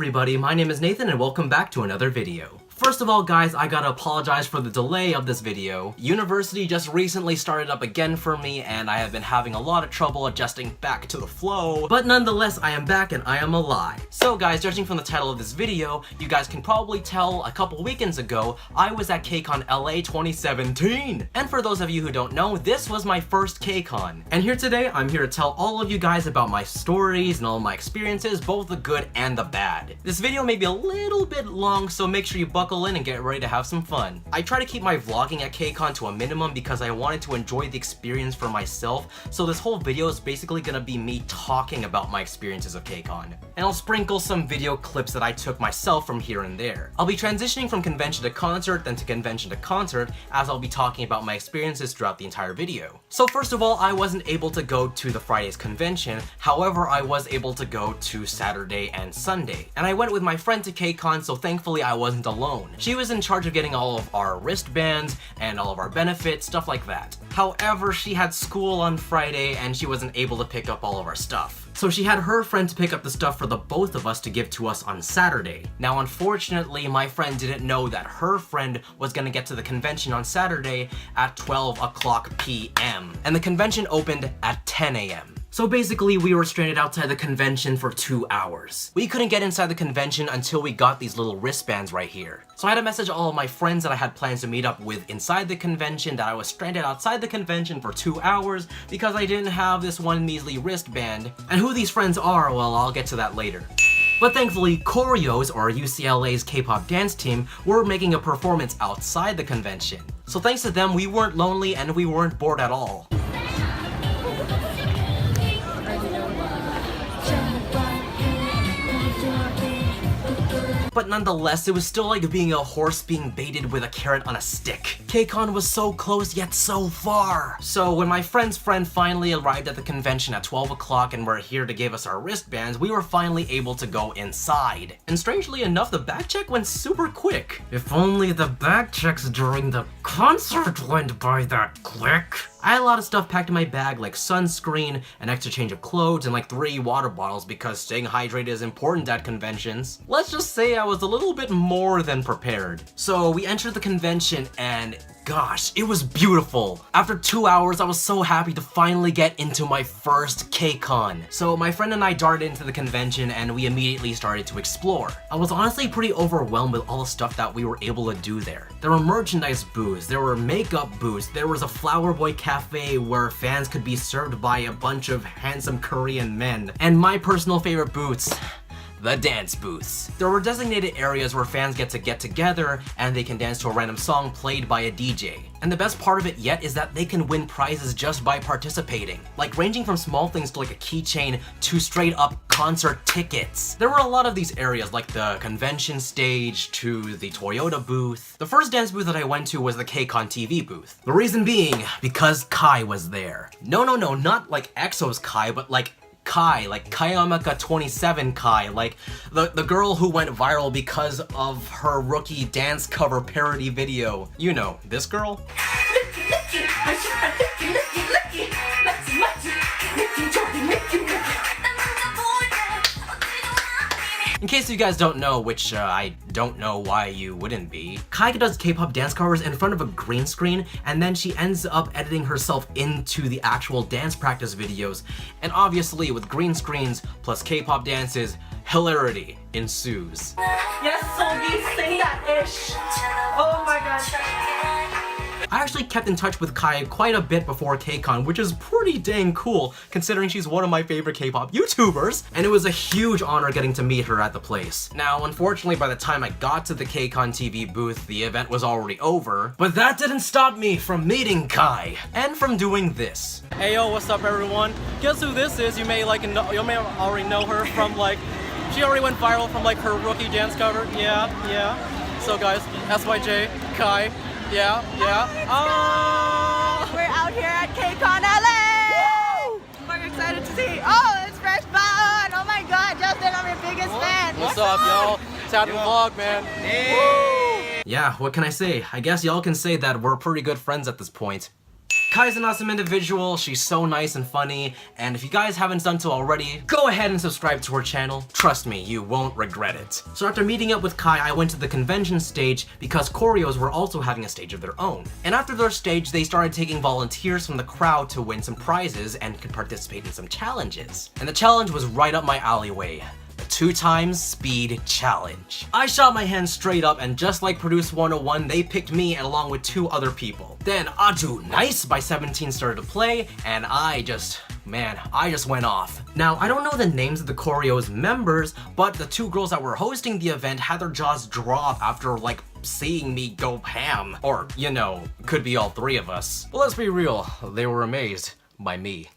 everybody, my name is Nathan and welcome back to another video. First of all guys, I gotta apologize for the delay of this video. University just recently started up again for me and I have been having a lot of trouble adjusting back to the flow. But nonetheless, I am back and I am alive. So guys, judging from the title of this video, you guys can probably tell a couple weekends ago, I was at KCON LA 2017. And for those of you who don't know, this was my first KCON. And here today, I'm here to tell all of you guys about my stories and all my experiences, both the good and the bad. This video may be a little bit long, so make sure you buckle in and get ready to have some fun. I try to keep my vlogging at KCON to a minimum because I wanted to enjoy the experience for myself, so this whole video is basically gonna be me talking about my experiences of KCON. And I'll sprinkle some video clips that I took myself from here and there. I'll be transitioning from convention to concert, then to convention to concert, as I'll be talking about my experiences throughout the entire video. So first of all, I wasn't able to go to the Friday's convention, however I was able to go to Saturday and Sunday. And I went with my friend to KCON, so thankfully I wasn't alone. She was in charge of getting all of our wristbands and all of our benefits, stuff like that. However, she had school on Friday and she wasn't able to pick up all of our stuff. So she had her friend to pick up the stuff for the both of us to give to us on Saturday. Now unfortunately, my friend didn't know that her friend was gonna get to the convention on Saturday at 12 o'clock p.m. and the convention opened at 10 a.m. So basically, we were stranded outside the convention for 2 hours. We couldn't get inside the convention until we got these little wristbands right here. So I had to message all of my friends that I had plans to meet up with inside the convention that I was stranded outside the convention for 2 hours because I didn't have this one measly wristband. And who these friends are, well, I'll get to that later. But thankfully, Choreos, or UCLA's K-pop dance team, were making a performance outside the convention. So thanks to them, we weren't lonely and we weren't bored at all. But nonetheless, it was still like being a horse being baited with a carrot on a stick. KCON was so close yet so far. So when my friend's friend finally arrived at the convention at 12 o'clock and were here to give us our wristbands, we were finally able to go inside. And strangely enough, the back check went super quick. If only the back checks during the concert went by that quick. I had a lot of stuff packed in my bag, like sunscreen, an extra change of clothes, and like 3 water bottles because staying hydrated is important at conventions. Let's just say I was a little bit more than prepared. So we entered the convention and gosh, it was beautiful. After 2 hours, I was so happy to finally get into my first KCON. So my friend and I darted into the convention and we immediately started to explore. I was honestly pretty overwhelmed with all the stuff that we were able to do there. There were merchandise booths, there were makeup booths, there was a Flower Boy cafe where fans could be served by a bunch of handsome Korean men. And my personal favorite booths, the dance booths. There were designated areas where fans get together and they can dance to a random song played by a DJ. And the best part of it yet is that they can win prizes just by participating. Like ranging from small things to like a keychain to straight up concert tickets. There were a lot of these areas like the convention stage to the Toyota booth. The first dance booth that I went to was the KCON TV booth. The reason being, because Kai was there. No, not like EXO's Kai, but like Kai, like KYoMicA27 Kai, like the girl who went viral because of her Rookie dance cover parody video. You know, this girl? In case you guys don't know, which I don't know why you wouldn't be, Kai does K-pop dance covers in front of a green screen, and then she ends up editing herself into the actual dance practice videos. And obviously, with green screens plus K-pop dances, hilarity ensues. Yes, Sogi, sing that ish. Oh my god. I actually kept in touch with Kai quite a bit before KCON, which is pretty dang cool considering she's one of my favorite K-pop YouTubers, and it was a huge honor getting to meet her at the place. Now, unfortunately, by the time I got to the KCON TV booth, the event was already over, but that didn't stop me from meeting Kai and from doing this. Hey yo, what's up everyone? Guess who this is? You may already know her from like, she already went viral from like her Rookie dance cover. Yeah. So guys, SYJ, Kai. Yeah. We're out here at KCON LA! We're excited to see. Oh, it's FRESHBERRi! Oh my god, Justin, I'm your biggest fan! What's up, y'all? Time to vlog, man. Hey. Yeah, what can I say? I guess y'all can say that we're pretty good friends at this point. Kai's an awesome individual, she's so nice and funny, and if you guys haven't done so already, go ahead and subscribe to her channel. Trust me, you won't regret it. So after meeting up with Kai, I went to the convention stage because choreos were also having a stage of their own. And after their stage, they started taking volunteers from the crowd to win some prizes and could participate in some challenges. And the challenge was right up my alleyway. 2x speed challenge. I shot my hand straight up, and just like Produce 101, they picked me along with 2 other people. Then Aju Nice by 17 started to play, and I just went off. Now, I don't know the names of the choreo's members, but the 2 girls that were hosting the event had their jaws drop after like seeing me go ham. Or, you know, could be all 3 of us. But let's be real, they were amazed by me.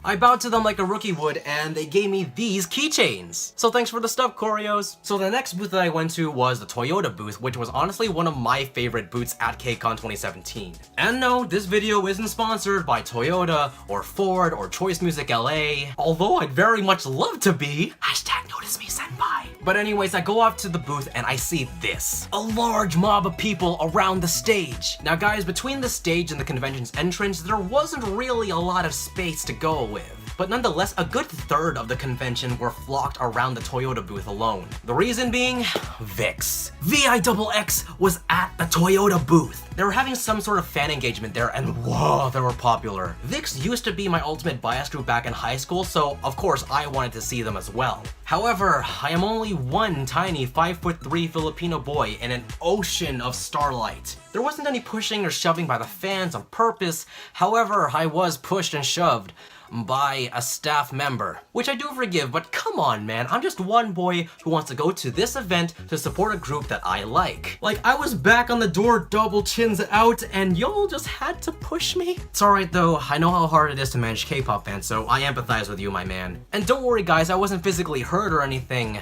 I bowed to them like a rookie would, and they gave me these keychains. So thanks for the stuff, choreos. So the next booth that I went to was the Toyota booth, which was honestly one of my favorite booths at KCON 2017. And no, this video isn't sponsored by Toyota, or Ford, or Choice Music LA, although I'd very much love to be. Hashtag notice me senpai. But anyways, I go off to the booth and I see this. A large mob of people around the stage. Now guys, between the stage and the convention's entrance, there wasn't really a lot of space to go with. But nonetheless, a good third of the convention were flocked around the Toyota booth alone. The reason being, VIX. VIXX was at the Toyota booth. They were having some sort of fan engagement there, and whoa, they were popular. VIX used to be my ultimate bias group back in high school, so of course I wanted to see them as well. However, I am only one tiny 5'3" Filipino boy in an ocean of starlight. There wasn't any pushing or shoving by the fans on purpose. However, I was pushed and shoved by a staff member, which I do forgive, but come on man, I'm just one boy who wants to go to this event to support a group that I like. Like, I was back on the door, double chins out, and y'all just had to push me? It's alright though, I know how hard it is to manage K-pop fans, so I empathize with you, my man. And don't worry guys, I wasn't physically hurt or anything.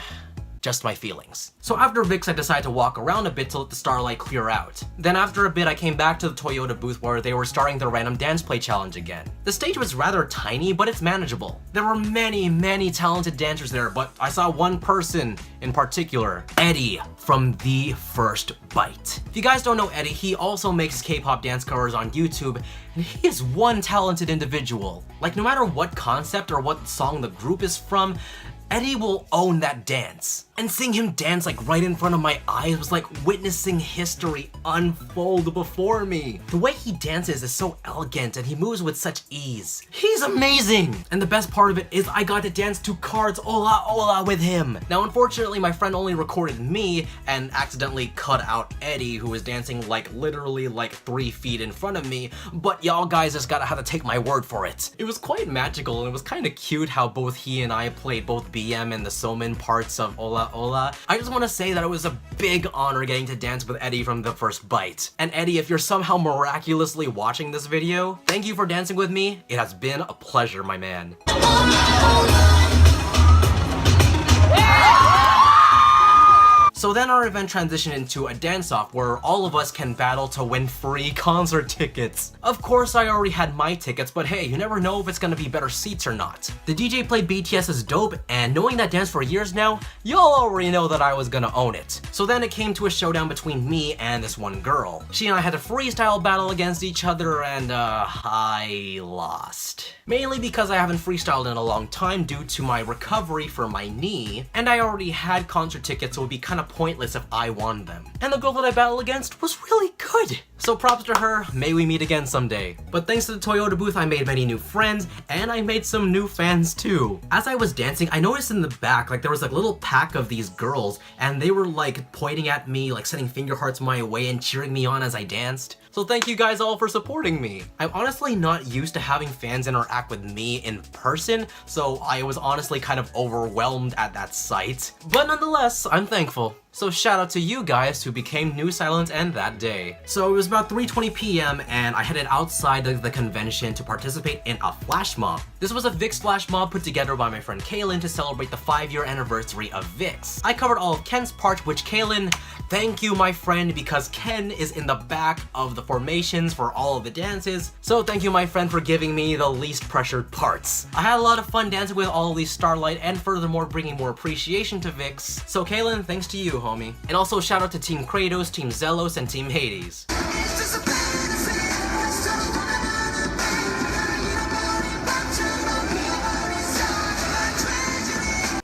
Just my feelings. So after VIX, I decided to walk around a bit to let the starlight clear out. Then after a bit, I came back to the Toyota booth where they were starting the random dance play challenge again. The stage was rather tiny, but it's manageable. There were many talented dancers there, but I saw one person in particular, Eddie from The First Bite. If you guys don't know Eddie, he also makes K-pop dance covers on YouTube, and he is one talented individual. Like, no matter what concept or what song the group is from, Eddie will own that dance. And seeing him dance like right in front of my eyes was like witnessing history unfold before me. The way he dances is so elegant and he moves with such ease. He's amazing! And the best part of it is I got to dance to Cards Ola Ola with him. Now unfortunately my friend only recorded me and accidentally cut out Eddie, who was dancing like literally like 3 feet in front of me, but y'all guys just gotta have to take my word for it. It was quite magical and it was kind of cute how both he and I played both BM and the Somin parts of Ola Ola. I just want to say that it was a big honor getting to dance with Eddie from The First Bite. And Eddie, if you're somehow miraculously watching this video, thank you for dancing with me. It has been a pleasure, my man. So then our event transitioned into a dance-off where all of us can battle to win free concert tickets. Of course, I already had my tickets, but hey, you never know if it's gonna be better seats or not. The DJ played BTS's Dope, and knowing that dance for years now, y'all already know that I was gonna own it. So then it came to a showdown between me and this one girl. She and I had a freestyle battle against each other, and I lost. Mainly because I haven't freestyled in a long time due to my recovery for my knee, and I already had concert tickets, so it would be kind of pointless if I won them. And the girl that I battled against was really good. So props to her, may we meet again someday. But thanks to the Toyota booth, I made many new friends, and I made some new fans too. As I was dancing, I noticed in the back, like there was like a little pack of these girls, and they were like pointing at me, like sending finger hearts my way and cheering me on as I danced. So thank you guys all for supporting me. I'm honestly not used to having fans interact with me in person, so I was honestly kind of overwhelmed at that sight. But nonetheless, I'm thankful. So shout out to you guys who became New Silent and that day. So it was about 3:20 p.m. and I headed outside of the convention to participate in a flash mob. This was a VIX flash mob put together by my friend Kaylin to celebrate the 5-year anniversary of VIX. I covered all of Ken's parts, which Kaylin, thank you my friend, because Ken is in the back of the formations for all of the dances. So thank you my friend for giving me the least pressured parts. I had a lot of fun dancing with all of these Starlight and furthermore bringing more appreciation to VIX. So Kaylin, thanks to you, homie. And also shout out to Team Kratos, Team Zelos, and Team Hades.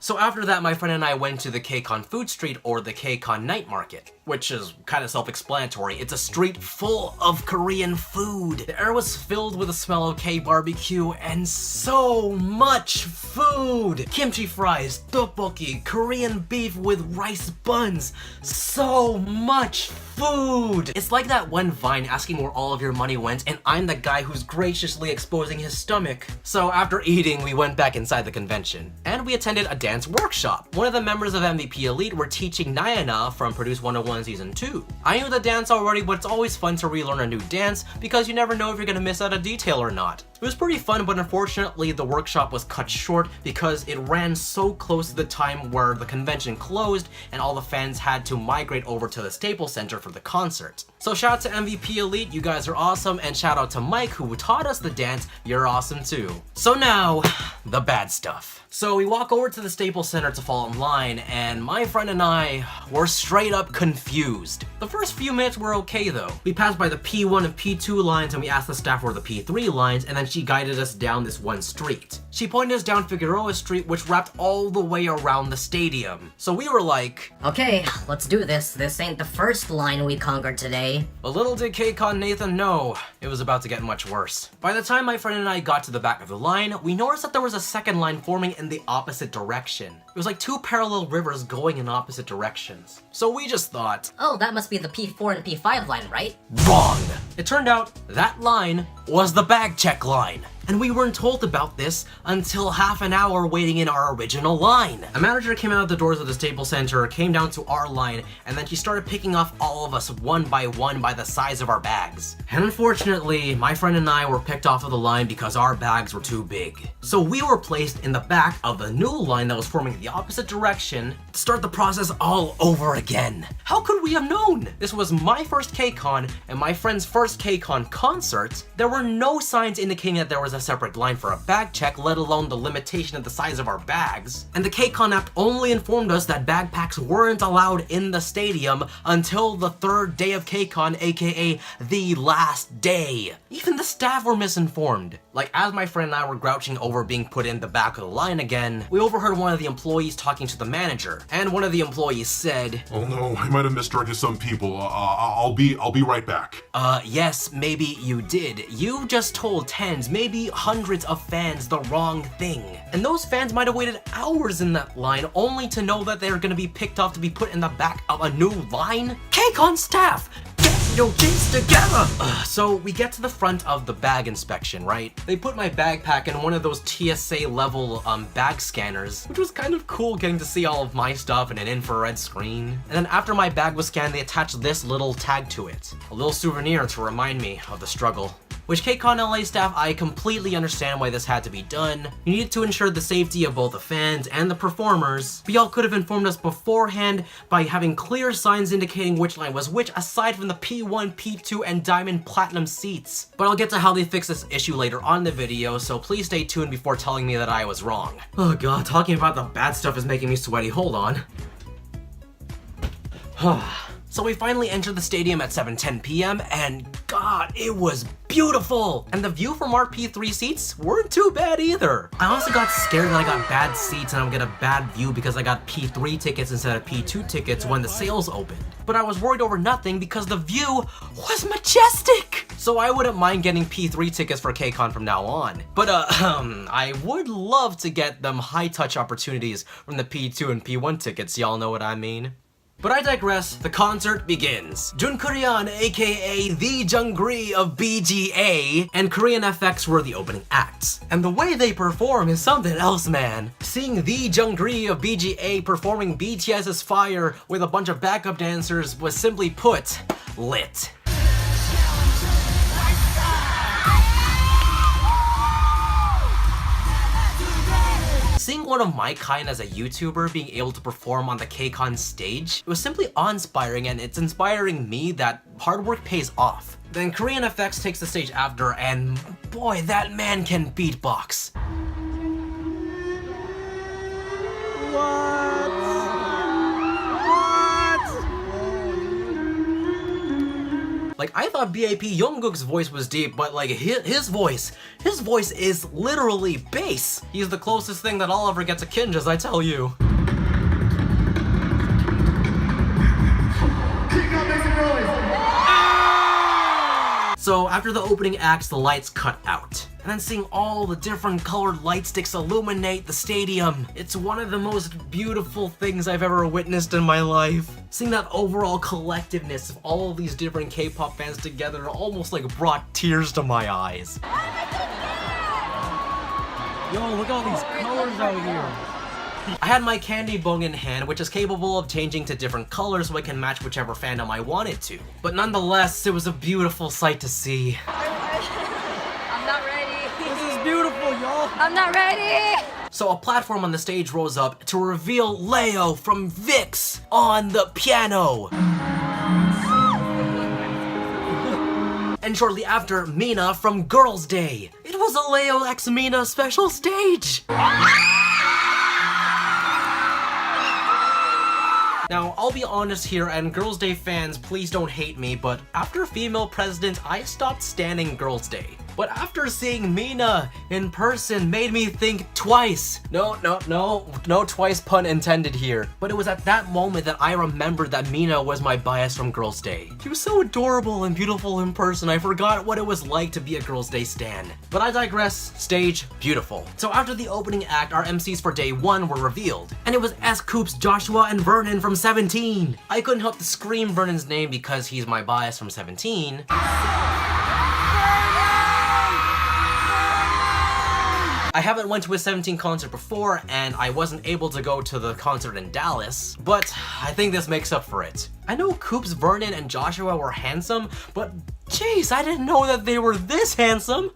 So after that, my friend and I went to the KCON food street, or the KCON night market, which is kind of self-explanatory. It's a street full of Korean food. The air was filled with the smell of K-barbecue and so much food. Kimchi fries, tteokbokki, Korean beef with rice buns, so much food. It's like that one Vine asking where all of your money went, and I'm the guy who's graciously exposing his stomach. So after eating, we went back inside the convention, and we attended a dance workshop. One of the members of MVP Elite were teaching Nayana from Produce 101 Season 2. I knew the dance already, but it's always fun to relearn a new dance because you never know if you're gonna miss out a detail or not. It was pretty fun, but unfortunately the workshop was cut short because it ran so close to the time where the convention closed and all the fans had to migrate over to the Staples Center for the concert. So shout out to MVP Elite, you guys are awesome, and shout out to Mike who taught us the dance, you're awesome too. So now, the bad stuff. So we walk over to the Staples Center to fall in line, and my friend and I were straight up confused. The first few minutes were okay though. We passed by the P1 and P2 lines and we asked the staff where the P3 lines, and then she guided us down this one street. She pointed us down Figueroa Street, which wrapped all the way around the stadium. So we were like, okay, let's do this. This ain't the first line we conquered today. But little did KCON Nathan know, it was about to get much worse. By the time my friend and I got to the back of the line, we noticed that there was a second line forming in the opposite direction. It was like two parallel rivers going in opposite directions. So we just thought, Oh, that must be the P4 and P5 line, right? wrong! It turned out that line was the bag check line. And we weren't told about this until half an hour waiting in our original line. A manager came out of the doors of the Staples Center, came down to our line, and then she started picking off all of us one by the size of our bags. And unfortunately, my friend and I were picked off of the line because our bags were too big. So we were placed in the back of the new line that was forming the opposite direction to start the process all over again. How could we have known? This was my first KCON and my friend's first KCON concert. There were no signs indicating that there was a separate line for a bag check, let alone the limitation of the size of our bags. And the KCON app only informed us that backpacks weren't allowed in the stadium until the third day of KCON, aka the last day. Even the staff were misinformed. Like, as my friend and I were grouching over being put in the back of the line again, we overheard one of the employees talking to the manager, and one of the employees said, "Oh no, I might have misdirected some people. I'll be right back." Yes, maybe you did. You just told tens, maybe hundreds of fans the wrong thing. And those fans might have waited hours in that line only to know that they're gonna be picked off to be put in the back of a new line? KCON staff! Get your kids together! So we get to the front of the bag inspection, right? They put my backpack in one of those TSA level bag scanners, which was kind of cool getting to see all of my stuff in an infrared screen. And then after my bag was scanned, they attached this little tag to it. A little souvenir to remind me of the struggle. Which KCON LA staff, I completely understand why this had to be done. You needed to ensure the safety of both the fans and the performers, but y'all could have informed us beforehand by having clear signs indicating which line was which, aside from the P1, P2, and Diamond Platinum seats. But I'll get to how they fix this issue later on in the video, so please stay tuned before telling me that I was wrong. Oh god, talking about the bad stuff is making me sweaty, hold on. So we finally entered the stadium at 7:10 p.m. and god, it was beautiful! And the view from our P3 seats weren't too bad either. I honestly got scared that I got bad seats and I would get a bad view because I got P3 tickets instead of P2 tickets when the sales opened. But I was worried over nothing because the view was majestic! So I wouldn't mind getting P3 tickets for KCON from now on. But I would love to get them high-touch opportunities from the P2 and P1 tickets, y'all know what I mean? But I digress, the concert begins. Jun Korean, aka the Jungri of BGA, and Korean FX were the opening acts. And the way they perform is something else, man. Seeing the Jungri of BGA performing BTS's Fire with a bunch of backup dancers was simply put, lit. Seeing one of my kind as a YouTuber being able to perform on the KCON stage, it was simply awe-inspiring, and it's inspiring me that hard work pays off. Then Korean FX takes the stage after, and boy, that man can beatbox. Like, I thought BAP Jungkook's voice was deep, but like his voice is literally bass. He's the closest thing that I'll ever get to Kinjaz, I tell you. So after the opening acts, the lights cut out. And then seeing all the different colored light sticks illuminate the stadium, it's one of the most beautiful things I've ever witnessed in my life. Seeing that overall collectiveness of all of these different K-pop fans together almost like brought tears to my eyes. Yo, look at all these colors out here. I had my candy bong in hand, which is capable of changing to different colors so I can match whichever fandom I wanted to. But nonetheless, it was a beautiful sight to see. I'm not ready. This is beautiful, y'all. I'm not ready. So a platform on the stage rose up to reveal Leo from VIX on the piano. And shortly after, Mina from Girls' Day. It was a Leo x Mina special stage. Now, I'll be honest here, and Girls' Day fans, please don't hate me, but after Female President, I stopped standing Girls' Day. But after seeing Mina in person made me think twice. No twice pun intended here. But it was at that moment that I remembered that Mina was my bias from Girls' Day. She was so adorable and beautiful in person, I forgot what it was like to be a Girls' Day stan. But I digress, stage, beautiful. So after the opening act, our MCs for day 1 were revealed. And it was S-Coups, Joshua, and Vernon from 17. I couldn't help to scream Vernon's name because he's my bias from 17. I haven't went to a 17 concert before, and I wasn't able to go to the concert in Dallas, but I think this makes up for it. I know Coops, Vernon, and Joshua were handsome, but jeez, I didn't know that they were this handsome.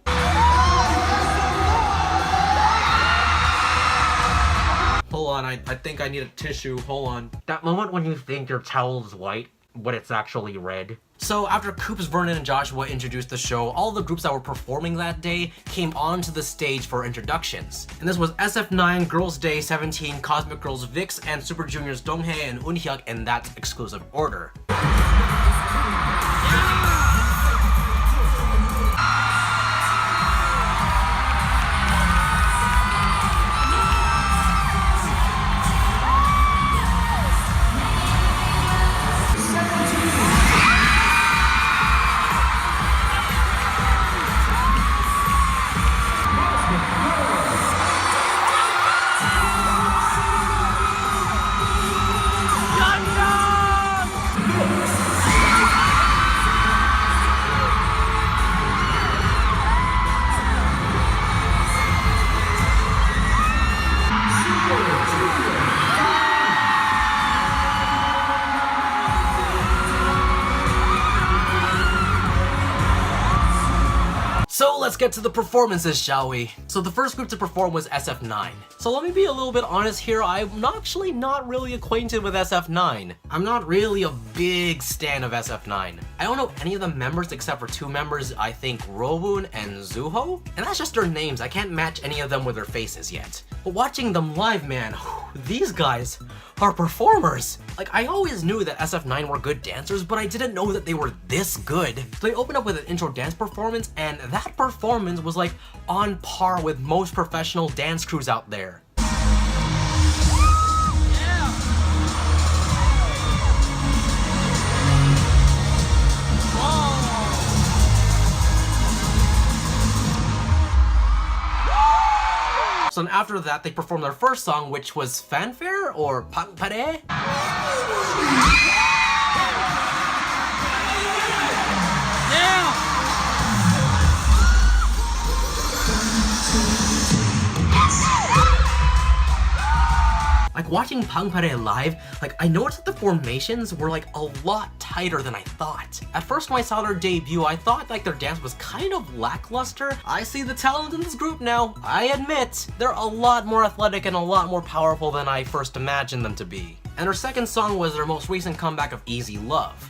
Hold on, I think I need a tissue, hold on. That moment when you think your towel is white, but it's actually red. So after Coops, Vernon, and Joshua introduced the show, all the groups that were performing that day came onto the stage for introductions. And this was SF9, Girls' Day, 17, Cosmic Girls, VIX, and Super Juniors Donghae and Eunhyuk in that exclusive order. So let's get to the performances, shall we? So the first group to perform was SF9. So let me be a little bit honest here, I'm actually not really acquainted with SF9. I'm not really a big stan of SF9. I don't know any of the members except for 2 members, I think Rowoon and Zuho. And that's just their names, I can't match any of them with their faces yet. But watching them live, man, these guys are performers. Like, I always knew that SF9 were good dancers, but I didn't know that they were this good. So they opened up with an intro dance performance, and that performance was like on par with most professional dance crews out there. So then after that, they performed their first song, which was Fanfare or Pangpare. Like, watching Pangpare live, like, I noticed that the formations were like a lot tighter than I thought. At first when I saw their debut, I thought like their dance was kind of lackluster. I see the talent in this group now. I admit, they're a lot more athletic and a lot more powerful than I first imagined them to be. And their second song was their most recent comeback of Easy Love.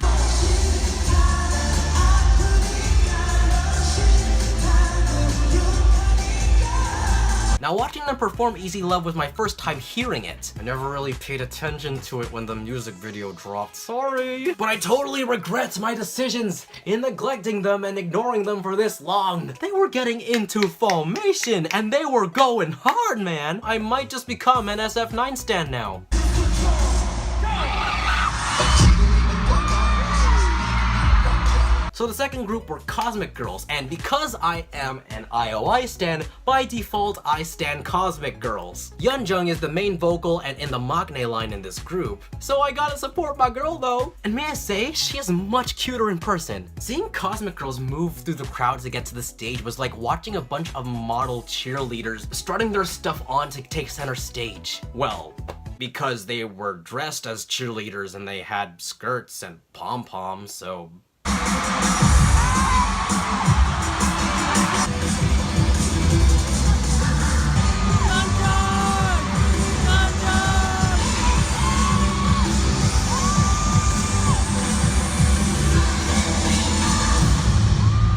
Now watching them perform Easy Love was my first time hearing it. I never really paid attention to it when the music video dropped, sorry. But I totally regret my decisions in neglecting them and ignoring them for this long. They were getting into formation and they were going hard, man. I might just become an SF9 stan now. So the second group were Cosmic Girls, and because I am an IOI stan, by default I stan Cosmic Girls. Yeonjung is the main vocal and in the maknae line in this group, so I gotta support my girl though. And may I say, she is much cuter in person. Seeing Cosmic Girls move through the crowd to get to the stage was like watching a bunch of model cheerleaders strutting their stuff on to take center stage. Well, because they were dressed as cheerleaders and they had skirts and pom-poms, so...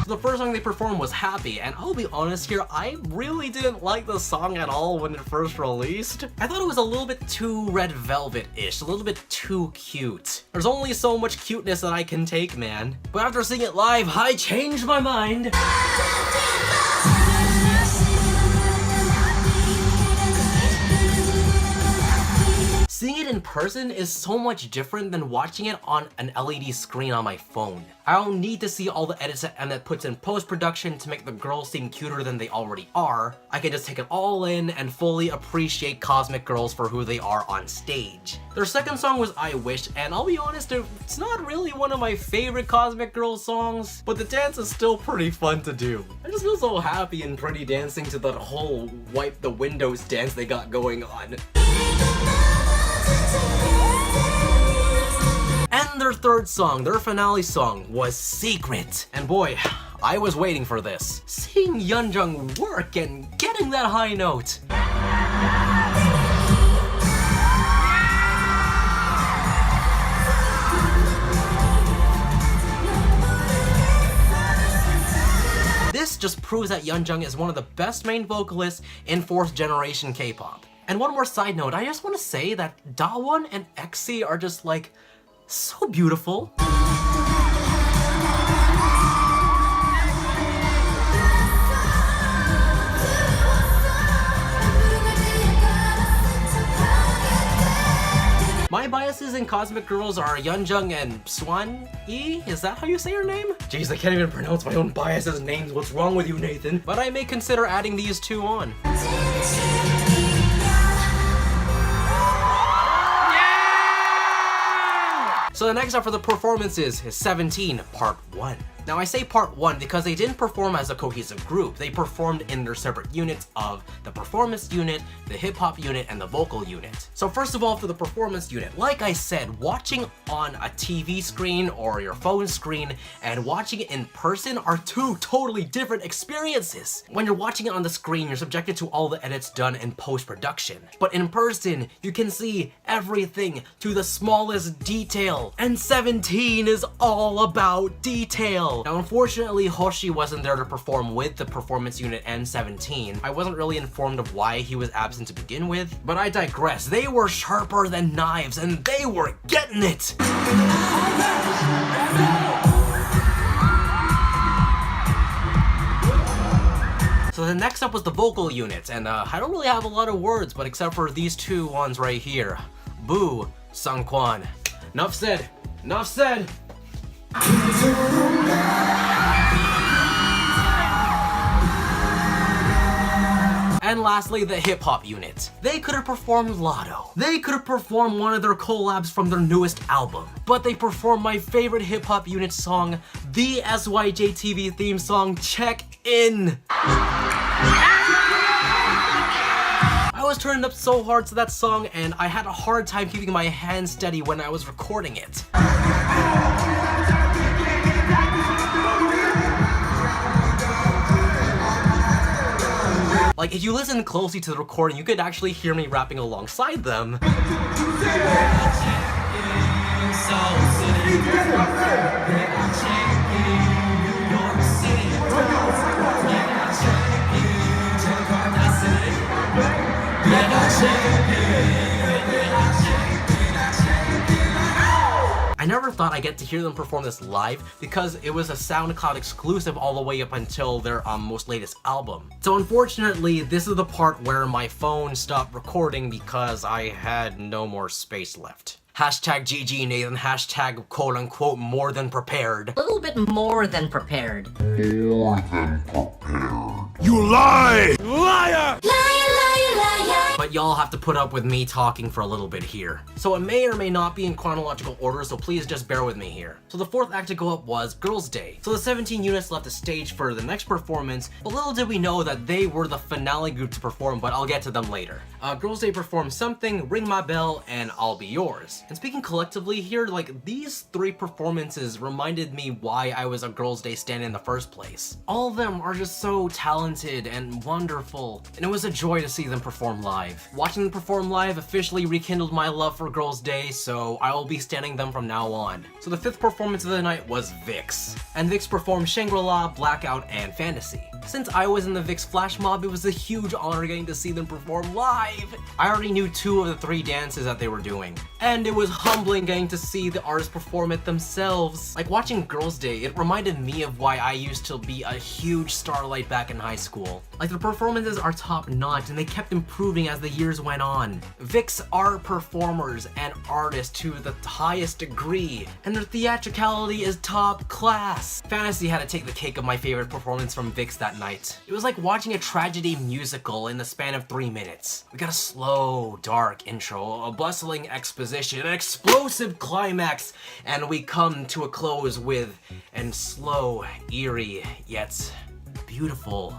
The first song they performed was Happy, and I'll be honest here, I really didn't like the song at all when it first released. I thought it was a little bit too Red Velvet-ish, a little bit too cute. There's only so much cuteness that I can take, man. But after seeing it live, I changed my mind. Seeing it in person is so much different than watching it on an LED screen on my phone. I don't need to see all the edits that Mnet puts in post-production to make the girls seem cuter than they already are. I can just take it all in and fully appreciate Cosmic Girls for who they are on stage. Their second song was I Wish, and I'll be honest, it's not really one of my favorite Cosmic Girls songs, but the dance is still pretty fun to do. I just feel so happy and pretty dancing to that whole wipe the windows dance they got going on. And their third song, their finale song, was Secret. And boy, I was waiting for this. Seeing Yeonjung work and getting that high note. This just proves that Yeonjung is one of the best main vocalists in 4th generation K-pop. And one more side note, I just want to say that Dawon and EXI are just like, so beautiful. My biases in Cosmic Girls are Yeonjung and Swan-yi? Is that how you say her name? Jeez, I can't even pronounce my own biases' names. What's wrong with you, Nathan? But I may consider adding these two on. So the next up for the performances is 17 Part 1. Now I say Part 1 because they didn't perform as a cohesive group. They performed in their separate units of the performance unit, the hip-hop unit, and the vocal unit. So first of all, for the performance unit, like I said, watching on a TV screen or your phone screen and watching it in person are two totally different experiences. When you're watching it on the screen, you're subjected to all the edits done in post-production. But in person, you can see everything to the smallest detail. And 17 is all about detail. Now unfortunately, Hoshi wasn't there to perform with the performance unit and 17. I wasn't really informed of why he was absent to begin with, but I digress. They were sharper than knives and they were getting it! So the next up was the vocal unit, and I don't really have a lot of words, but except for these two ones right here. Boo, Sungkwan. Enough said. Enough said. And lastly, the hip-hop unit. They could have performed Lotto. They could have performed one of their collabs from their newest album. But they performed my favorite hip-hop unit song, the SYJTV theme song, Check In. I was turning up so hard to that song and I had a hard time keeping my hands steady when I was recording it. Like, if you listen closely to the recording, you could actually hear me rapping alongside them. thought I'd get to hear them perform this live because it was a SoundCloud exclusive all the way up until their most latest album. So unfortunately, this is the part where my phone stopped recording because I had no more space left. Hashtag GG Nathan, hashtag quote unquote more than prepared. A little bit more than prepared. You lie! But y'all have to put up with me talking for a little bit here. So it may or may not be in chronological order, so please just bear with me here. So the fourth act to go up was Girls' Day. So the 17 units left the stage for the next performance, but little did we know that they were the finale group to perform, but I'll get to them later. Girls' Day performed Something, Ring My Bell, and I'll Be Yours. And speaking collectively here, like these three performances reminded me why I was a Girls' Day stan in the first place. All of them are just so talented and wonderful, and it was a joy to see them perform live. Watching them perform live officially rekindled my love for Girls' Day, so I will be standing them from now on. So the fifth performance of the night was VIX, and VIX performed Shangri-La, Blackout, and Fantasy. Since I was in the VIX flash mob, it was a huge honor getting to see them perform live. I already knew 2 of the 3 dances that they were doing, and it was humbling getting to see the artists perform it themselves. Like watching Girls' Day, it reminded me of why I used to be a huge Starlight back in high school. Like the performances are top notch and they kept improving as the years went on. VIX are performers and artists to the highest degree, and their theatricality is top class. Fantasy had to take the cake of my favorite performance from VIX that night. It was like watching a tragedy musical in the span of 3 minutes. We got a slow, dark intro, a bustling exposition, an explosive climax, and we come to a close with an slow, eerie, yet beautiful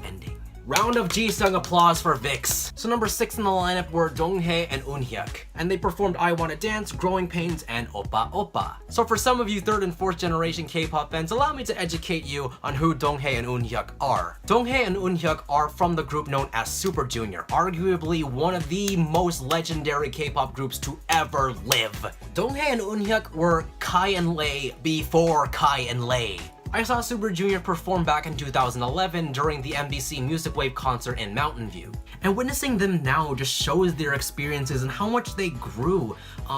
ending. Round of G-Sung applause for VIX. So number 6 in the lineup were Donghae and Eunhyuk, and they performed I Wanna Dance, Growing Pains, and Oppa Oppa. So for some of you 3rd and 4th generation K-pop fans, allow me to educate you on who Donghae and Eunhyuk are. Donghae and Eunhyuk are from the group known as Super Junior, arguably one of the most legendary K-pop groups to ever live. Donghae and Eunhyuk were Kai and Lei before Kai and Lei. I saw Super Junior perform back in 2011 during the MBC Music Wave concert in Mountain View. And witnessing them now just shows their experiences and how much they grew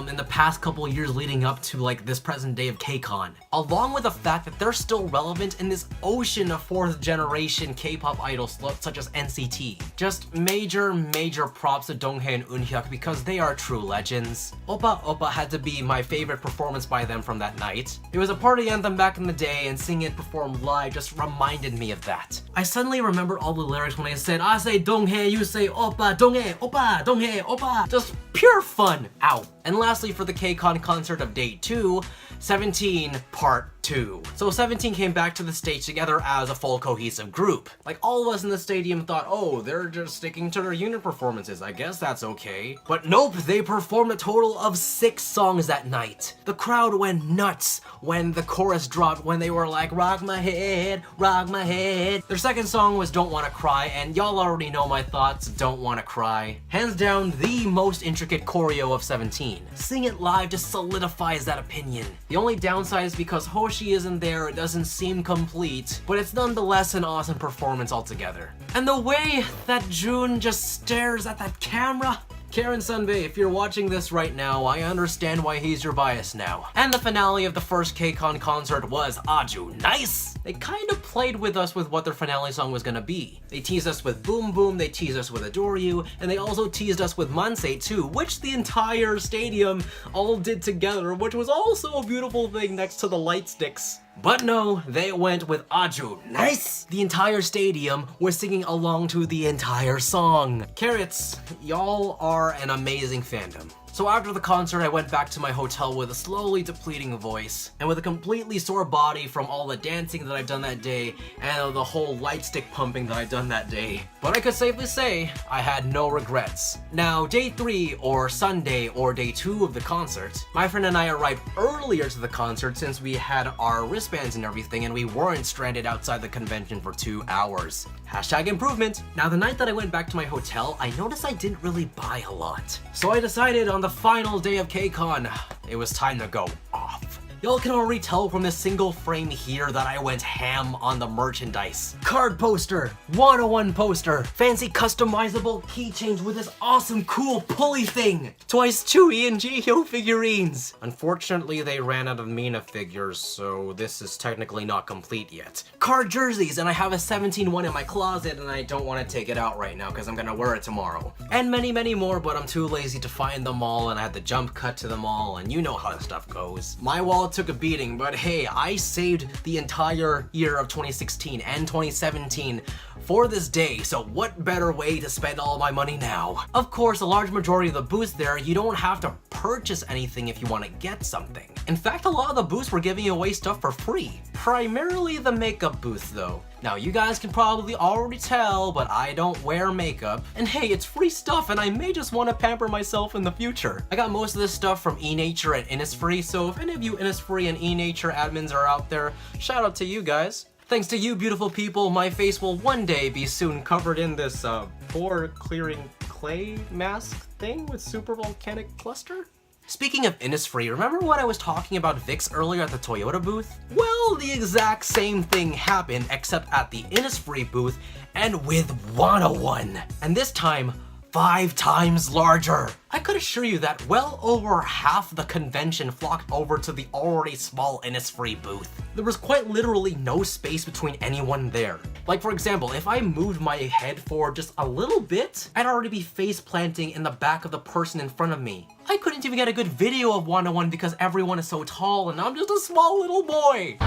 in the past couple of years leading up to like this present day of KCON. Along with the fact that they're still relevant in this ocean of 4th generation K-pop idols such as NCT. Just major props to Donghae and Eunhyuk because they are true legends. Oppa Oppa had to be my favorite performance by them from that night. It was a party anthem back in the day, and seeing it performed live just reminded me of that. I suddenly remembered all the lyrics when I said, I say Donghae, you say Oppa, Donghae, Oppa, Donghae, Oppa. Just pure fun. Ow. And lastly, for the KCON concert of day 2, 17 Part 2. So 17 came back to the stage together as a full cohesive group. Like all of us in the stadium thought, oh, they're just sticking to their unit performances, I guess that's okay. But nope, they performed a total of 6 songs that night. The crowd went nuts when the chorus dropped, when they were like, rock my head, rock my head. Their second song was Don't Wanna Cry, and y'all already know my thoughts, Don't Wanna Cry. Hands down, the most intricate choreo of 17. Seeing it live just solidifies that opinion. The only downside is because Hoshi isn't there, it doesn't seem complete, but it's nonetheless an awesome performance altogether. And the way that Jun just stares at that camera. Karen Sunbae, if you're watching this right now, I understand why he's your bias now. And the finale of the first KCON concert was Aju Nice! They kind of played with us with what their finale song was gonna be. They teased us with Boom Boom, they teased us with Adore You, and they also teased us with Mansei too, which the entire stadium all did together, which was also a beautiful thing next to the light sticks. But no, they went with Aju Nice! The entire stadium was singing along to the entire song. Carrots, y'all are an amazing fandom. So after the concert, I went back to my hotel with a slowly depleting voice and with a completely sore body from all the dancing that I've done that day and the whole light stick pumping that I've done that day. But I could safely say I had no regrets. Now, day 3 or Sunday or day 2 of the concert, my friend and I arrived earlier to the concert since we had our wristbands and everything and we weren't stranded outside the convention for 2 hours. Hashtag improvement. Now, the night that I went back to my hotel, I noticed I didn't really buy a lot. So I decided on the final day of KCON, it was time to go off. Y'all can already tell from this single frame here that I went ham on the merchandise. Card poster, 101 poster, fancy customizable keychains with this awesome cool pulley thing, twice Chewy and JHyo figurines. Unfortunately, they ran out of Mina figures, so this is technically not complete yet. Card jerseys, and I have a 17-1 in my closet and I don't want to take it out right now because I'm gonna wear it tomorrow. And many, many more, but I'm too lazy to find them all and I had to jump cut to them all, and you know how this stuff goes. My wallet took a beating, but hey, I saved the entire year of 2016 and 2017 for this day, so what better way to spend all my money now? Of course, a large majority of the booths there, you don't have to purchase anything if you want to get something. In fact, a lot of the booths were giving away stuff for free. Primarily the makeup booth though. Now you guys can probably already tell, but I don't wear makeup. And hey, it's free stuff and I may just want to pamper myself in the future. I got most of this stuff from eNature and Innisfree, so if any of you Innisfree and eNature admins are out there, shout out to you guys. Thanks to you beautiful people, my face will one day be soon covered in this pore clearing clay mask thing with super volcanic cluster. Speaking of Innisfree, remember when I was talking about Vicks earlier at the Toyota booth? Well, the exact same thing happened except at the Innisfree booth and with 101. And this time, 5 times larger. I could assure you that well over half the convention flocked over to the already small Innisfree booth. There was quite literally no space between anyone there. Like for example, if I moved my head forward just a little bit, I'd already be face planting in the back of the person in front of me. I couldn't even get a good video of 101 because everyone is so tall and I'm just a small little boy.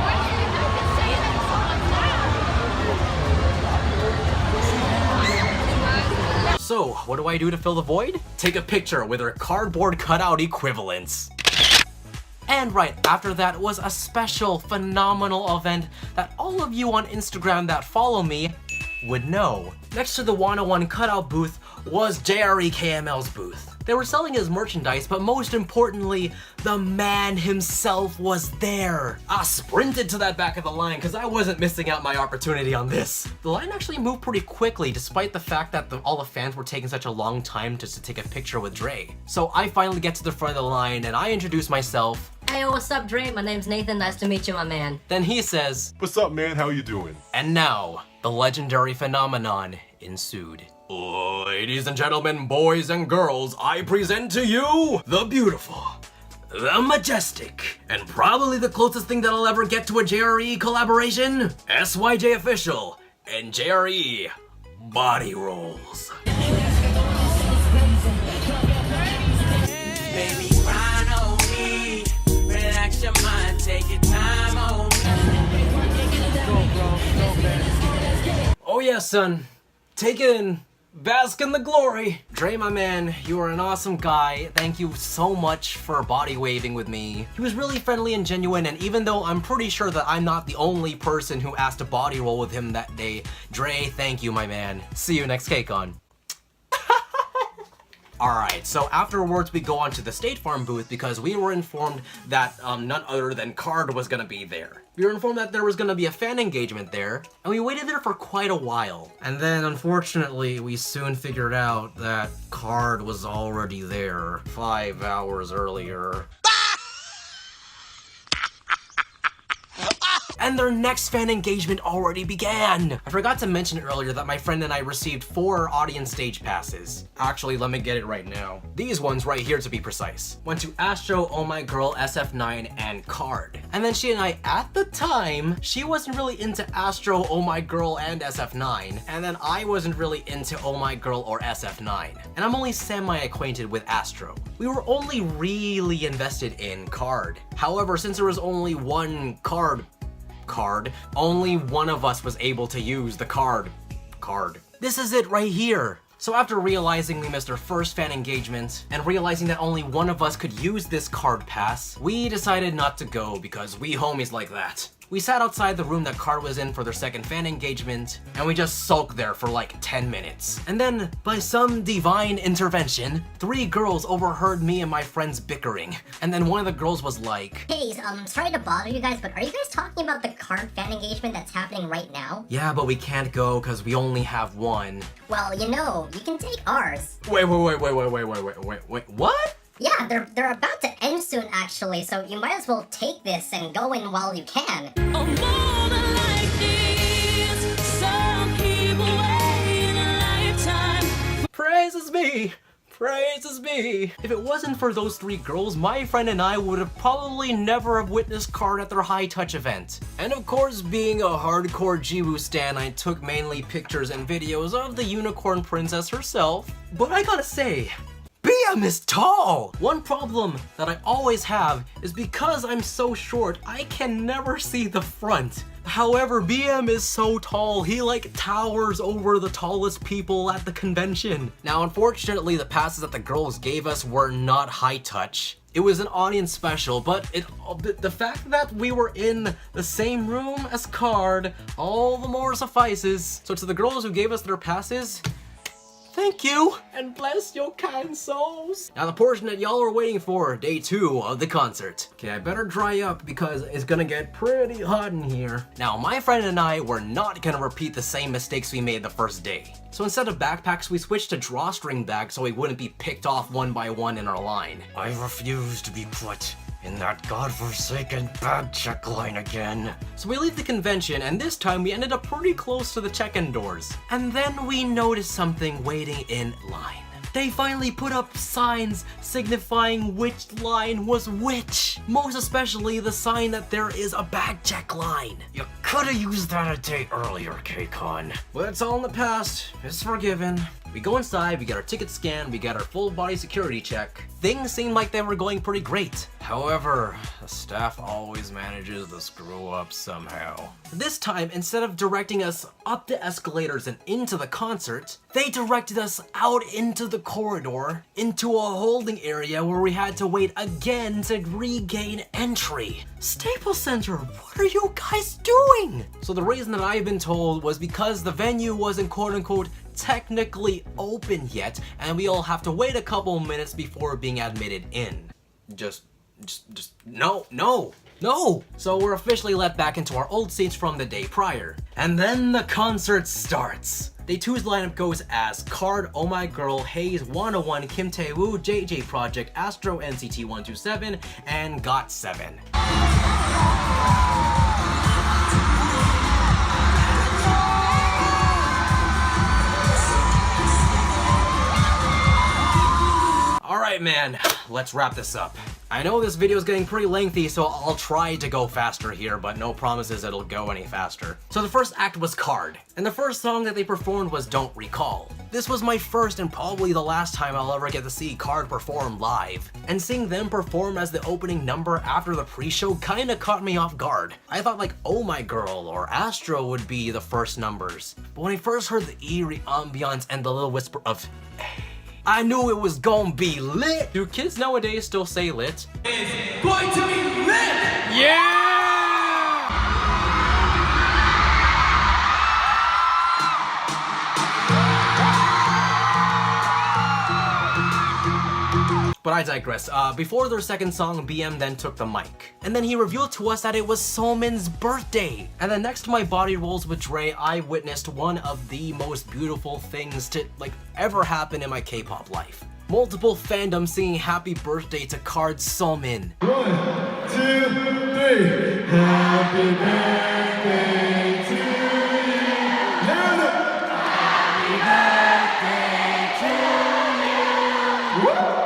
So, what do I do to fill the void? Take a picture with her cardboard cutout equivalents. And right after that was a special, phenomenal event that all of you on Instagram that follow me would know. Next to the 101 cutout booth was JREKML's booth. They were selling his merchandise, but most importantly, the man himself was there. I sprinted to that back of the line because I wasn't missing out my opportunity on this. The line actually moved pretty quickly despite the fact that all the fans were taking such a long time just to take a picture with Dre. So I finally get to the front of the line and I introduce myself. Hey, what's up, Dre? My name's Nathan. Nice to meet you, my man. Then he says, What's up, man? How you doing? and now, the legendary phenomenon ensued. Ladies and gentlemen, boys and girls, I present to you the beautiful, the majestic, and probably the closest thing that I'll ever get to a JRE collaboration, SYJofficial and JRE Body Rolls. Baby, grind on me. Relax your mind, take your time on me. Oh yeah, son. Take it in. Bask in the glory. Dre, my man, you are an awesome guy. Thank you so much for body waving with me. He was really friendly and genuine, and even though I'm pretty sure that I'm not the only person who asked to body roll with him that day, Dre, thank you, my man. See you next KCON. Alright, so afterwards we go on to the State Farm booth because we were informed that none other than Card was gonna be there. We were informed that there was gonna be a fan engagement there, and we waited there for quite a while. And then, unfortunately, we soon figured out that Card was already there 5 hours earlier. And their next fan engagement already began! I forgot to mention earlier that my friend and I received 4 audience stage passes. Actually, let me get it right now. These ones right here to be precise. Went to Astro, Oh My Girl, SF9, and Card. And then she and I, at the time, she wasn't really into Astro, Oh My Girl, and SF9. And then I wasn't really into Oh My Girl or SF9. And I'm only semi-acquainted with Astro. We were only really invested in Card. However, since there was only one card, only one of us was able to use the card. This is it right here. So after realizing we missed our first fan engagement, and realizing that only one of us could use this card pass, we decided not to go because we homies like that. We sat outside the room that Card was in for their second fan engagement, and we just sulked there for like 10 minutes. And then, by some divine intervention, 3 girls overheard me and my friends bickering. And then one of the girls was like, Hey, sorry to bother you guys, but are you guys talking about the Card fan engagement that's happening right now? yeah, but we can't go because we only have one. Well, you know, you can take ours. Wait, what? Yeah, they're about to end soon actually, so you might as well take this and go in while you can. Oh, moment like this, some people wait a lifetime. Praises be! Praises be! If it wasn't for those three girls, my friend and I would have probably never have witnessed KARD at their High Touch event. And of course, being a hardcore Jiwoo stan, I took mainly pictures and videos of the unicorn princess herself. But I gotta say, BM is tall! One problem that I always have is because I'm so short, I can never see the front. However, BM is so tall, he like towers over the tallest people at the convention. Now, unfortunately, the passes that the girls gave us were not High Touch. It was an audience special, but the fact that we were in the same room as KARD, all the more suffices. So to the girls who gave us their passes, thank you, and bless your kind souls. Now the portion that y'all are waiting for, day 2 of the concert. Okay, I better dry up because it's gonna get pretty hot in here. Now my friend and I were not gonna repeat the same mistakes we made the first day. So instead of backpacks, we switched to drawstring bags so we wouldn't be picked off one by one in our line. I refuse to be put in that godforsaken bag check line again. So we leave the convention, and this time we ended up pretty close to the check-in doors. And then we noticed something waiting in line. They finally put up signs signifying which line was which. Most especially the sign that there is a bag check line. You coulda used that a day earlier, KCON. But it's all in the past. It's forgiven. We go inside, we get our ticket scanned, we get our full body security check. Things seemed like they were going pretty great. However, the staff always manages to screw up somehow. This time, instead of directing us up the escalators and into the concert, they directed us out into the corridor, into a holding area where we had to wait again to regain entry. Staples Center, what are you guys doing? So the reason that I've been told was because the venue wasn't quote-unquote technically open yet, and we all have to wait a couple minutes before being admitted in. Just no. So we're officially let back into our old seats from the day prior. And then the concert starts. Day 2's lineup goes as KARD, Oh My Girl, Haze, 101, Kim Tae-woo, JJ Project, Astro, NCT127, and GOT7. Alright man, let's wrap this up. I know this video is getting pretty lengthy, so I'll try to go faster here, but no promises it'll go any faster. So the first act was KARD, and the first song that they performed was Don't Recall. This was my first and probably the last time I'll ever get to see KARD perform live. And seeing them perform as the opening number after the pre-show kinda caught me off guard. I thought like Oh My Girl or Astro would be the first numbers. But when I first heard the eerie ambiance and the little whisper of I knew it was gonna be lit! Do kids nowadays still say lit? It's going to be lit! Yeah! But I digress. Before their second song, BM then took the mic. And then he revealed to us that it was Somin's birthday. And then next to my body rolls with Dre, I witnessed one of the most beautiful things to ever happen in my K-pop life. Multiple fandoms singing happy birthday to KARD Somin. 1, 2, 3. Happy birthday to you. Happy birthday to you. Woo!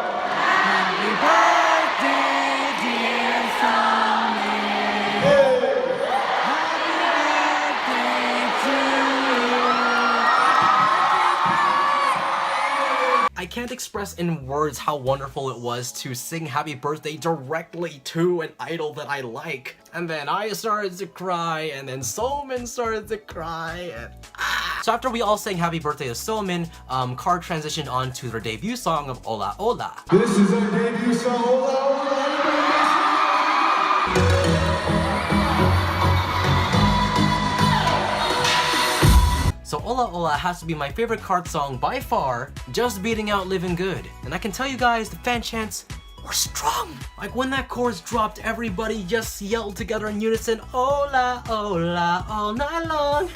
I can't express in words how wonderful it was to sing happy birthday directly to an idol that I like. And then I started to cry, and then Somin started to cry, and So after we all sang happy birthday to Somin, KARD transitioned on to their debut song of Ola Ola. This is our debut song, Ola Ola. So Ola Ola has to be my favorite KARD song by far, just beating out Living Good. And I can tell you guys, the fan chants were strong. Like when that chorus dropped, everybody just yelled together in unison, Ola Ola all night long.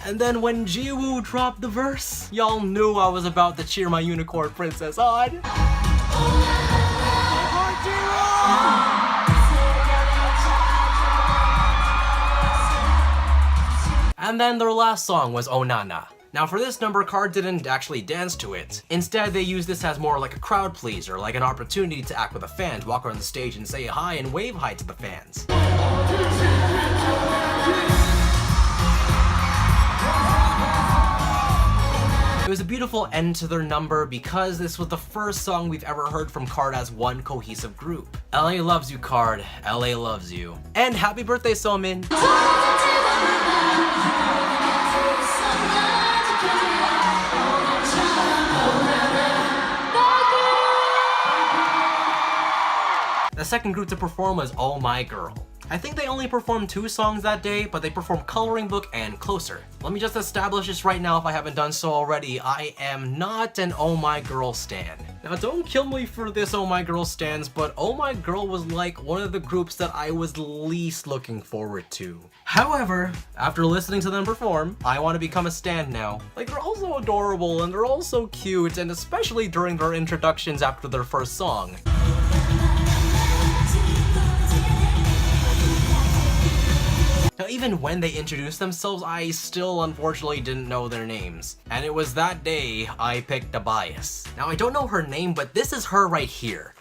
And then when Jiwoo dropped the verse, y'all knew I was about to cheer my unicorn princess on. And then their last song was Onana. Now for this number, KARD didn't actually dance to it. Instead, they used this as more like a crowd pleaser, like an opportunity to act with the fans, walk around the stage and say hi and wave hi to the fans. It was a beautiful end to their number because this was the first song we've ever heard from KARD as one cohesive group. LA loves you, KARD. LA loves you. And happy birthday, Somin! The second group to perform was Oh My Girl. I think they only performed 2 songs that day, but they performed Coloring Book and Closer. Let me just establish this right now if I haven't done so already. I am not an Oh My Girl stan. Now don't kill me for this Oh My Girl stans, but Oh My Girl was like one of the groups that I was least looking forward to. However, after listening to them perform, I want to become a stan now. Like, they're all so adorable and they're all so cute, and especially during their introductions after their first song. Now, even when they introduced themselves, I still unfortunately didn't know their names. And it was that day I picked a bias. Now, I don't know her name, but this is her right here.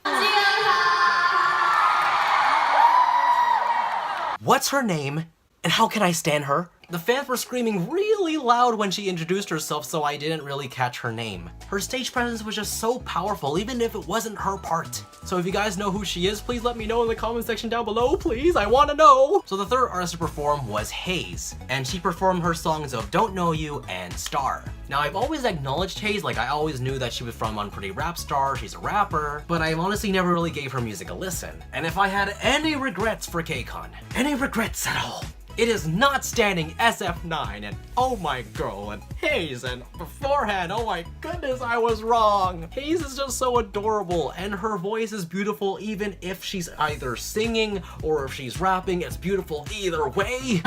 What's her name, and how can I stan her? The fans were screaming really loud when she introduced herself, so I didn't really catch her name. Her stage presence was just so powerful, even if it wasn't her part. So if you guys know who she is, please let me know in the comment section down below, please, I wanna know! So the third artist to perform was Haze, and she performed her songs of Don't Know You and Star. Now, I've always acknowledged Haze, like I always knew that she was from Unpretty Rap Star, she's a rapper, but I honestly never really gave her music a listen. And if I had any regrets for KCON, any regrets at all, it is not standing SF9 and Oh My Girl and Haze, and beforehand, oh my goodness, I was wrong. Haze is just so adorable and her voice is beautiful even if she's either singing or if she's rapping, it's beautiful either way.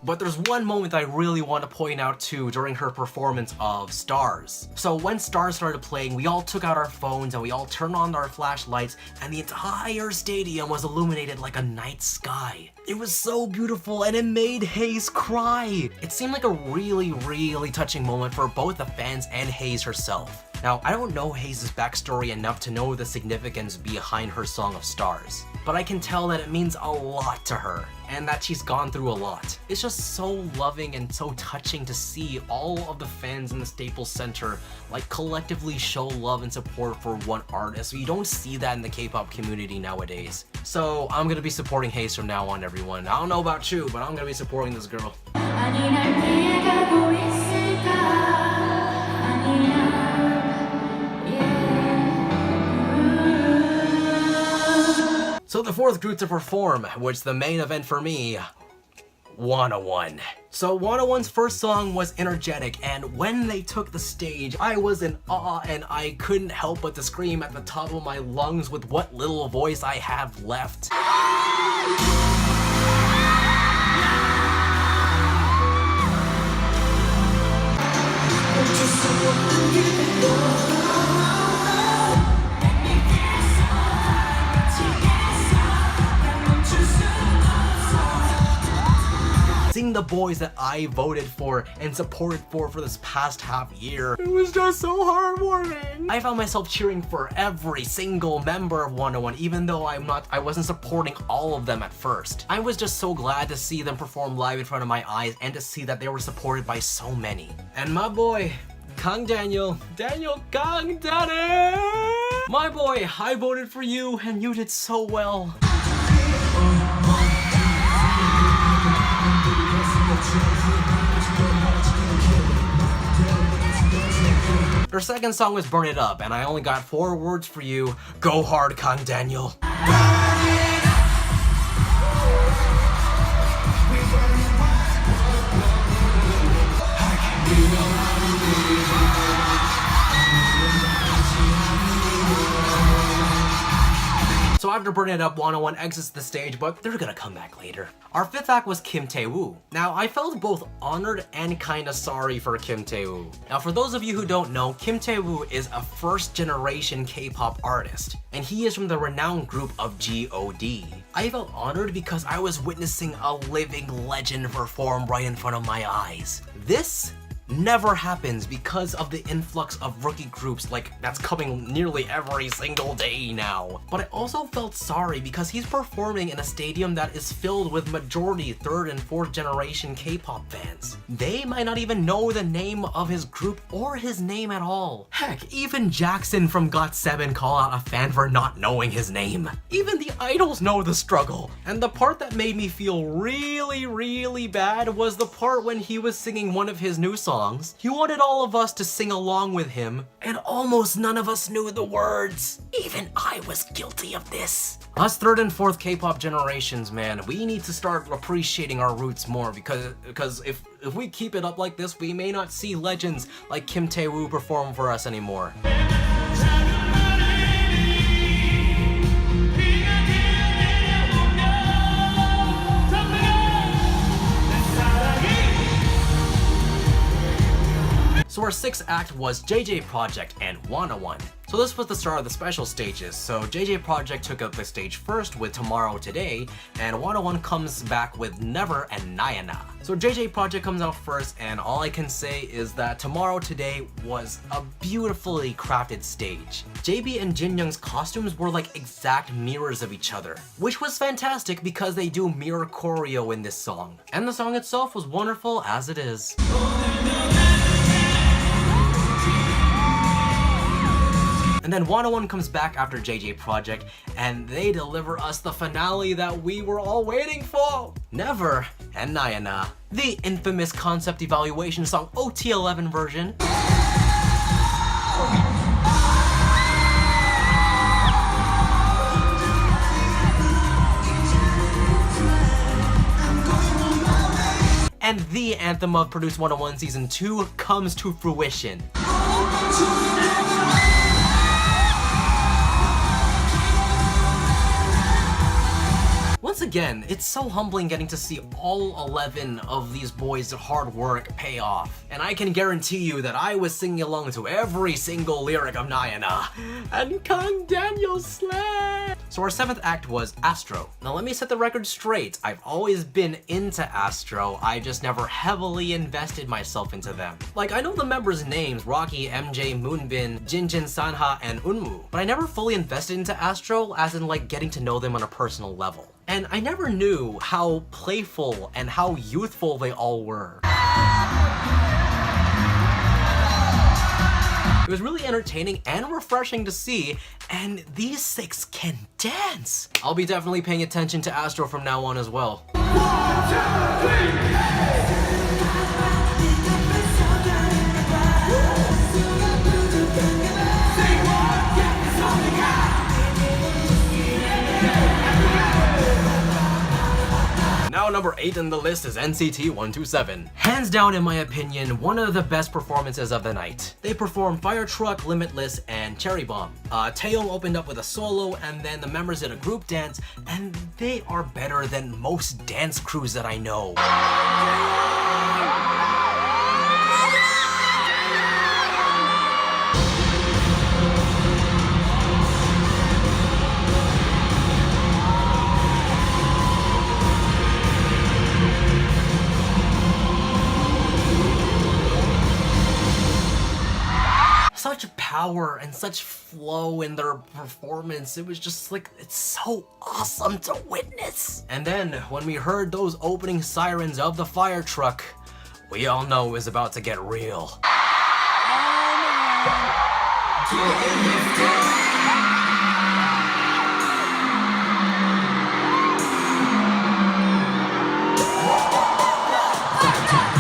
But there's one moment I really want to point out too during her performance of Stars. So when Stars started playing, we all took out our phones and we all turned on our flashlights and the entire stadium was illuminated like a night sky. It was so beautiful and it made Haze cry. It seemed like a really touching moment for both the fans and Haze herself. Now, I don't know Haze's backstory enough to know the significance behind her song of Stars, but I can tell that it means a lot to her and that she's gone through a lot. It's just so loving and so touching to see all of the fans in the Staples Center like collectively show love and support for one artist. You don't see that in the K-pop community nowadays. So I'm gonna be supporting Haze from now on, everyone. I don't know about you, but I'm gonna be supporting this girl. So the fourth group to perform, which the main event for me, 101. So 101's first song was energetic, and when they took the stage, I was in awe and I couldn't help but to scream at the top of my lungs with what little voice I have left. Seeing the boys that I voted for and supported for this past half year, it was just so heartwarming. I found myself cheering for every single member of 101, even though I wasn't supporting all of them at first. I was just so glad to see them perform live in front of my eyes and to see that they were supported by so many. And my boy, Kang Daniel Kang Danny! My boy, I voted for you and you did so well. Their second song was Burn It Up, and I only got 4 words for you. Go hard, Kang Daniel. after burning it up, 101 exits the stage, but they're gonna come back later. Our fifth act was Kim Tae-woo. Now, I felt both honored and kinda sorry for Kim Tae-woo. Now, for those of you who don't know, Kim Tae-woo is a first-generation K-pop artist, and he is from the renowned group of G.O.D. I felt honored because I was witnessing a living legend perform right in front of my eyes. This never happens because of the influx of rookie groups that's coming nearly every single day now. But I also felt sorry because he's performing in a stadium that is filled with majority 3rd and 4th generation K-pop fans. They might not even know the name of his group or his name at all. Heck, even Jackson from GOT7 called out a fan for not knowing his name. Even the idols know the struggle. And the part that made me feel really bad was the part when he was singing one of his new songs. He wanted all of us to sing along with him, and almost none of us knew the words. Even I was guilty of this. Us 3rd and 4th K-pop generations, man, we need to start appreciating our roots more because if we keep it up like this, we may not see legends like Kim Tae-woo perform for us anymore. So our 6th act was JJ Project and 101. So this was the start of the special stages. So JJ Project took up the stage first with Tomorrow Today, and 101 comes back with Never and Nayana. So JJ Project comes out first, and all I can say is that Tomorrow Today was a beautifully crafted stage. JB and Jin Young's costumes were like exact mirrors of each other, which was fantastic because they do mirror choreo in this song. And the song itself was wonderful as it is. And then 101 comes back after JJ Project, and they deliver us the finale that we were all waiting for! Never and Nayana, the infamous concept evaluation song OT11 version. And the anthem of Produce 101 Season 2 comes to fruition. Once again, it's so humbling getting to see all 11 of these boys' hard work pay off. And I can guarantee you that I was singing along to every single lyric of Nayana. And Kang Daniel slay! So our 7th act was Astro. Now let me set the record straight. I've always been into Astro, I just never heavily invested myself into them. Like, I know the members' names, Rocky, MJ, Moonbin, Jinjin, Sanha, and Unwoo, but I never fully invested into Astro as in like getting to know them on a personal level. And I never knew how playful and how youthful they all were. It was really entertaining and refreshing to see, and these 6 can dance! I'll be definitely paying attention to Astro from now on as well. 1, 2, 3. Now number 8 in the list is NCT 127. Hands down, in my opinion, one of the best performances of the night. They performed Fire Truck, Limitless, and Cherry Bomb. Taeyong opened up with a solo, and then the members did a group dance, and they are better than most dance crews that I know. Such power and such flow in their performance. It was just like, it's so awesome to witness. And then when we heard those opening sirens of the fire truck, we all know it was about to get real.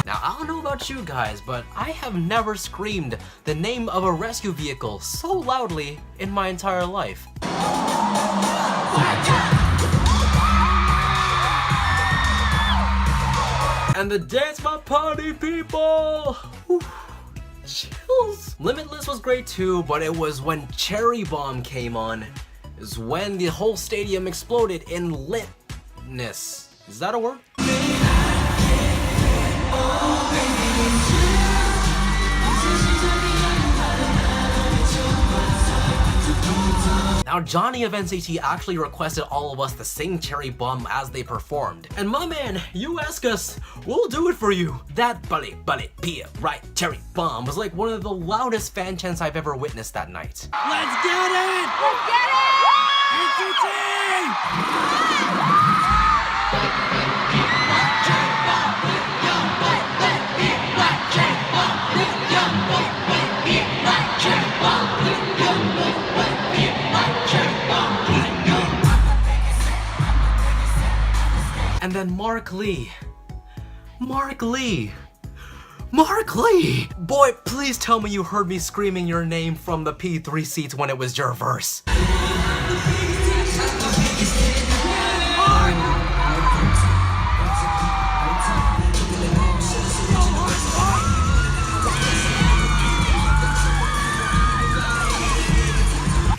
Now, I don't know about you guys, but I have never screamed the name of a rescue vehicle so loudly in my entire life. And the dance my party people! Whew. Chills. Limitless was great too, but it was when Cherry Bomb came on is when the whole stadium exploded in litness. Is that a word? Now, Johnny of NCT actually requested all of us to sing Cherry Bomb as they performed. And my man, you ask us, we'll do it for you. That Bully Pia, right, Cherry Bomb was like one of the loudest fan chants I've ever witnessed that night. Let's get it! Let's get And then Mark Lee. Boy, please tell me you heard me screaming your name from the P3 seats when it was your verse.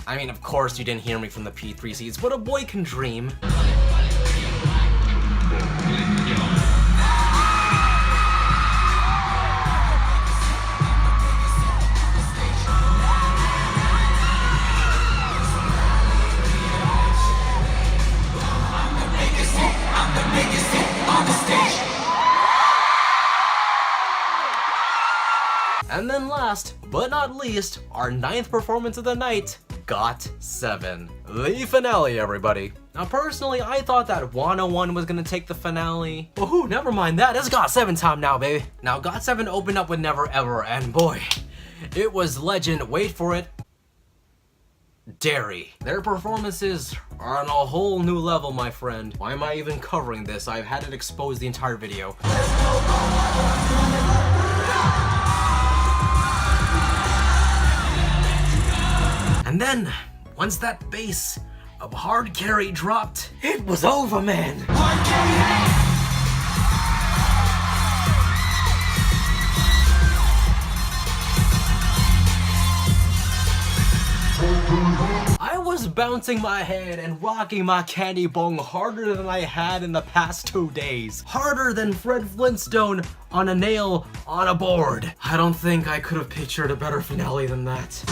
I mean, of course you didn't hear me from the P3 seats, but a boy can dream. And then last, but not least, our 9th performance of the night, GOT7. The finale, everybody. Now personally, I thought that 101 was gonna take the finale. Oh, never mind that, it's GOT7 time now, baby. Now GOT7 opened up with Never Ever, and boy, it was legend, wait for it, Dairy. Their performances are on a whole new level, my friend. Why am I even covering this? I've had it exposed the entire video. And then, once that bass of hard carry dropped, it was over, man. I was bouncing my head and rocking my candy bong harder than I had in the past 2 days. Harder than Fred Flintstone on a nail on a board. I don't think I could have pictured a better finale than that.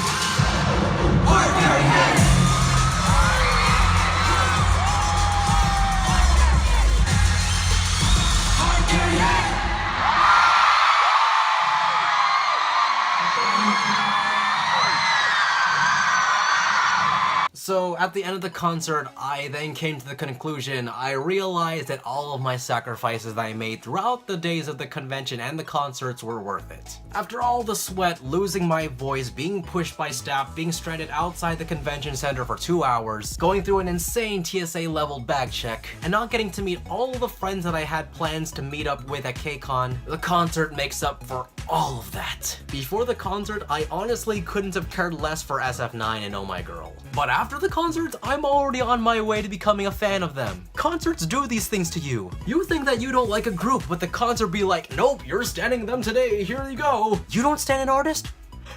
So at the end of the concert, I then came to the conclusion, I realized that all of my sacrifices that I made throughout the days of the convention and the concerts were worth it. After all the sweat, losing my voice, being pushed by staff, being stranded outside the convention center for 2 hours, going through an insane TSA level bag check, and not getting to meet all the friends that I had plans to meet up with at KCON, the concert makes up for all of that. Before the concert, I honestly couldn't have cared less for SF9 and Oh My Girl. But after the concert, I'm already on my way to becoming a fan of them. Concerts do these things to you. You think that you don't like a group, but the concert be like, nope, you're standing them today, here you go. You don't stand an artist?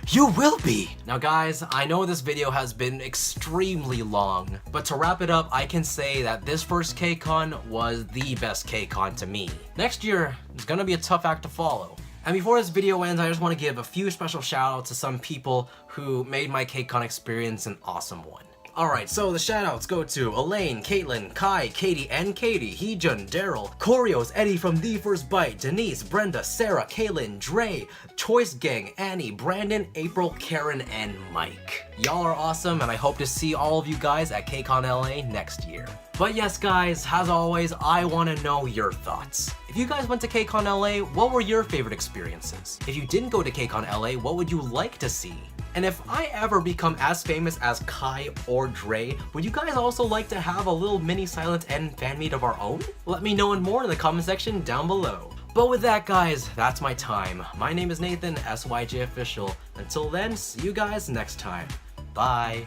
You will be! Now guys, I know this video has been extremely long, but to wrap it up, I can say that this first KCON was the best KCON to me. Next year, it's gonna be a tough act to follow. And before this video ends, I just want to give a few special shoutouts to some people who made my KCON experience an awesome one. Alright, so the shoutouts go to Elaine, Caitlin, Kai, Katie, and Katie, Heejun, Daryl, Corios, Eddie from The First Bite, Denise, Brenda, Sarah, Kaylin, Dre, Choice Gang, Annie, Brandon, April, Karen, and Mike. Y'all are awesome, and I hope to see all of you guys at KCON LA next year. But yes guys, as always, I want to know your thoughts. If you guys went to KCON LA, what were your favorite experiences? If you didn't go to KCON LA, what would you like to see? And if I ever become as famous as Kai or Dre, would you guys also like to have a little mini Silent N fan meet of our own? Let me know more in the comment section down below. But with that guys, that's my time. My name is Nathan, SYJofficial. Until then, see you guys next time. Bye.